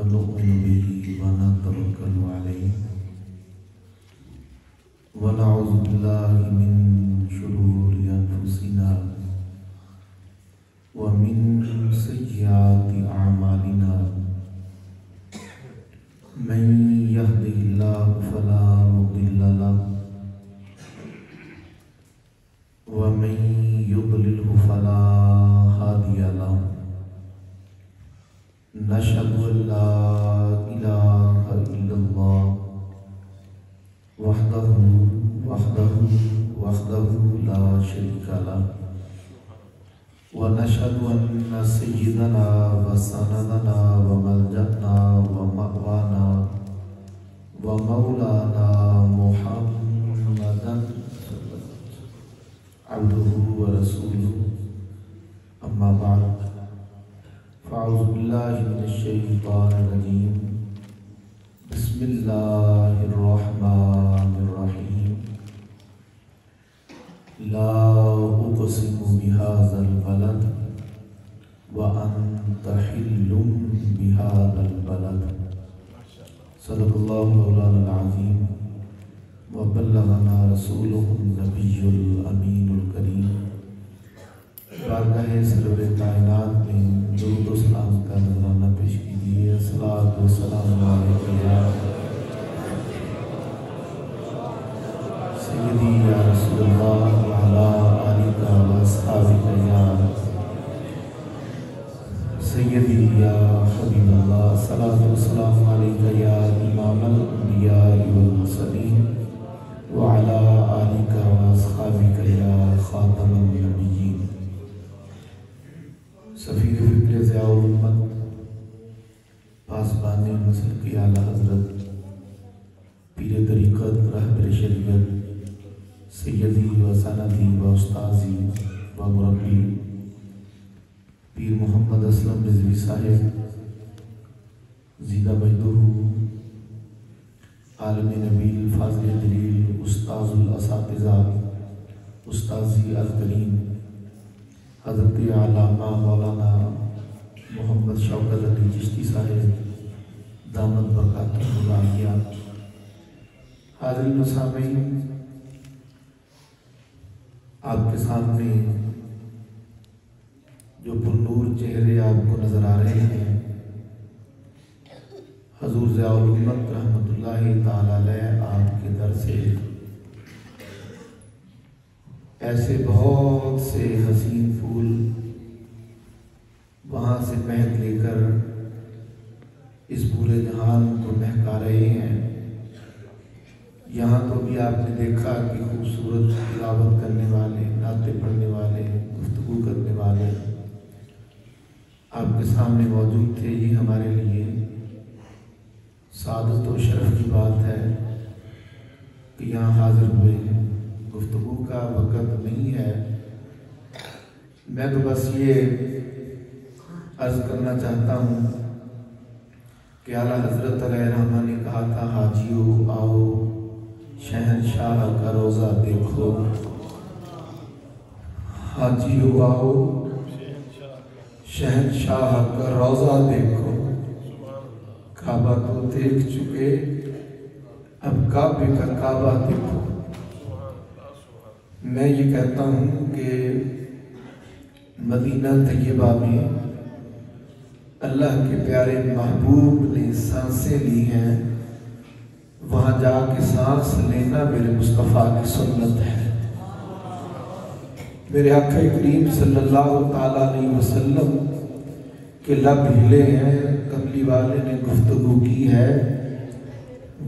ونؤمن به ونتوكل عليه ونعوذ بالله من شرور أنفسنا ومن سيئات أعمالنا من يهده الله فلا مضل له ومن يضلله فلا هادي له نشهد أن لا إله إلا الله وحده لا شريك له ونشهد أن سيدنا وسندنا وملجأنا ومأوانا ومولانا محمدا عبده ورسوله أما بعد فأعوذ بالله من الشيطان الرجيم بسم الله الرحمن الرحيم لا أقسم بهذا البلد وأنت حل بهذا البلد صدق الله مولانا العظيم وبلغنا رسوله النبي الأمين الكريم بارگاہ سرور کائنات میں درود و سلام کا نذرانہ پیش کیجیے۔ الصلاۃ والسلام علیکہ یا سیدی یا رسول اللہ وعلی آلک واصحابک یا سیدی یا حبیب اللہ۔ الصلاۃ والسلام علیکہ یا امام الانبیاء والمرسلین وعلی آلک واصحابک یا خاتم النبیین۔ سفیر فکر ضیاء الامت پاسبان نسل کی اعلیٰ حضرت پیر طریقت رہبر شریعت سیدی و سندی و استاذی و مربی پیر محمد اسلم رضوی صاحب زیدہ مجدہ عالم نبیل فاضل جلیل استاذ الاساتذہ استاذی الکریم حضرت علامہ مولانا محمد شوکت علی چشتی صاحب دامت برکاتہ العالیہ۔ حاضرین و سامعین، آپ کے سامنے جو پرنور چہرے آپ کو نظر آ رہے ہیں حضور ضیاء الامت رحمۃ اللہ تعالی علیہ آپ کے در سے ایسے بہت سے حسین پھول وہاں سے مہک لے کر اس پورے جہان کو مہکا رہے ہیں۔ یہاں تو بھی آپ نے دیکھا کہ خوبصورت تلاوت کرنے والے، نعتیں پڑھنے والے، گفتگو کرنے والے آپ کے سامنے موجود تھے۔ یہ ہمارے لیے سعادت و شرف کی بات ہے کہ یہاں حاضر ہوئے ہیں۔ گفتگو کا وقت نہیں ہے، میں تو بس یہ عرض کرنا چاہتا ہوں کہ اعلیٰ حضرت علیہ رحمہ نے کہا تھا حاجیو آؤ شہنشاہ کا روزہ دیکھو، حاجیو آؤ شہنشاہ کا روزہ دیکھو، کعبہ تو دیکھ چکے اب کعبے کا کعبہ دیکھو۔ میں یہ کہتا ہوں کہ مدینہ طیبہ میں اللہ کے پیارے محبوب نے سانسیں لی ہیں، وہاں جا کے سانس لینا میرے مصطفیٰ کی سنت ہے۔ میرے آقا کریم صلی اللہ تعالیٰ علیہ وسلم کے لب ہلے ہیں، قبلی والے نے گفتگو کی ہے،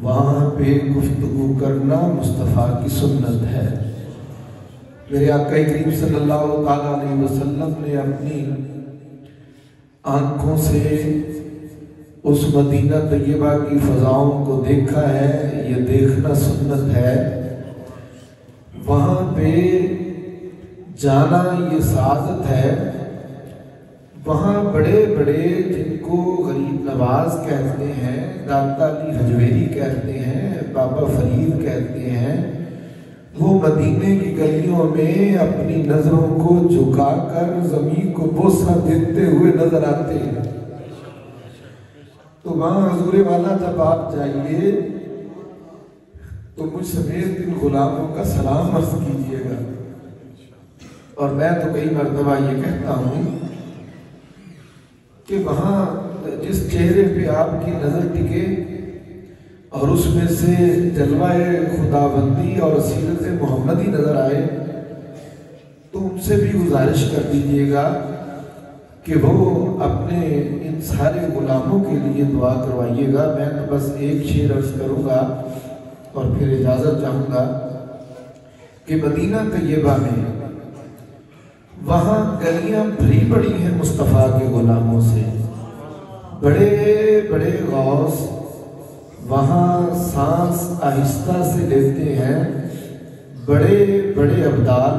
وہاں پہ گفتگو کرنا مصطفیٰ کی سنت ہے۔ میرے آقا کریم صلی اللہ علیہ وسلم نے اپنی آنکھوں سے اس مدینہ طیبہ کی فضاؤں کو دیکھا ہے، یہ دیکھنا سنت ہے۔ وہاں پہ جانا یہ سعادت ہے۔ وہاں بڑے بڑے جن کو غریب نواز کہتے ہیں، داتا علی حجویری کہتے ہیں، بابا فرید کہتے ہیں، وہ مدینے کی گلیوں میں اپنی نظروں کو جھکا کر زمین کو بوسہ دیتے ہوئے نظر آتے ہیں۔ تو وہاں حضور والا جب آپ جائیے تو مجھ سمیت ان غلاموں کا سلام عرض کیجئے گا. اور میں تو کئی مرتبہ یہ کہتا ہوں کہ وہاں جس چہرے پہ آپ کی نظر ٹکے اور اس میں سے جلوہ خداوندی اور سیرت محمدی نظر آئے تو ان سے بھی گزارش کر دیجئے گا کہ وہ اپنے ان سارے غلاموں کے لیے دعا کروائیے گا. میں تو بس ایک شعر عرض کروں گا اور پھر اجازت چاہوں گا کہ مدینہ طیبہ میں وہاں گلیاں بھری پڑی ہیں مصطفیٰ کے غلاموں سے. بڑے بڑے غوث وہاں سانس آہستہ سے لیتے ہیں. بڑے بڑے ابدال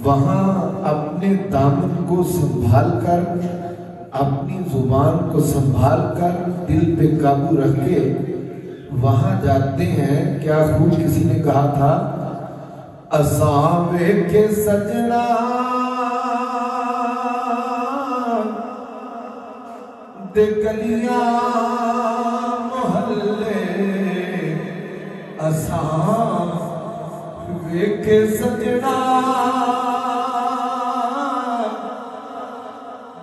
وہاں اپنے دامن کو سنبھال کر اپنی زبان کو سنبھال کر دل پہ قابو رکھ کے وہاں جاتے ہیں. کیا خوب کسی نے کہا تھا اسامے کے سجنا دے گلیاں محلے اسامے کے سجنا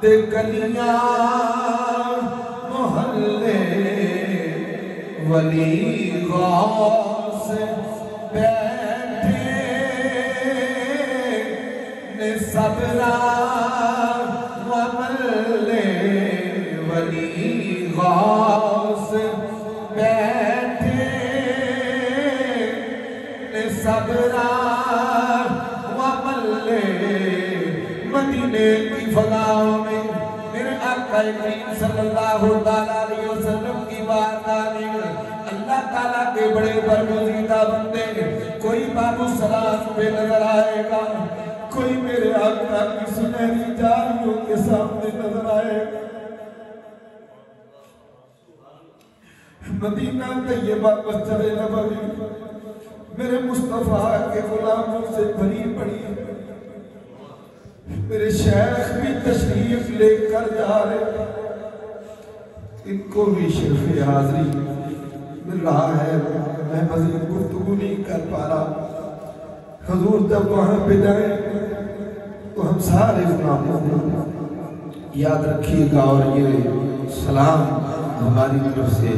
دے گلیاں محلے ولی غوث بیٹھے نے صبرا وملے. ولی غوث بیٹھے نے صبرا وملے. مدینے کی فضاؤں میں میرے آقا کریم صلی اللہ علیہ وسلم کی بارگاہ میں اللہ تعالیٰ کے بڑے برگزیدہ بندے کوئی باب السلام پہ نظر آئے گا, کوئی میرے آقا کی سنہری جاریوں کے سامنے نظر آئے گا. مدینہ طیبہ مسجد نبوی میرے مصطفیٰ کے غلاموں سے بھری پڑی. میرے شیخ بھی تشریف لے کر جا رہے, ان کو بھی شرف حاضری مل رہا ہے. میں مزید گفتگو نہیں کر پا رہا. حضور جب وہاں پہ جائیں تو ہم سارے غلاموں کو یاد رکھیے گا اور یہ سلام ہماری طرف سے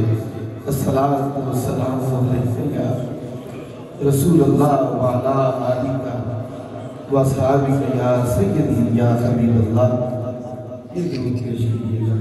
الصلاۃ والسلام علیک یا رسول اللہ وعلا آلک واصحابک یا سیدی یا حبیب اللہ. یہ درود پیش کیجیے گا.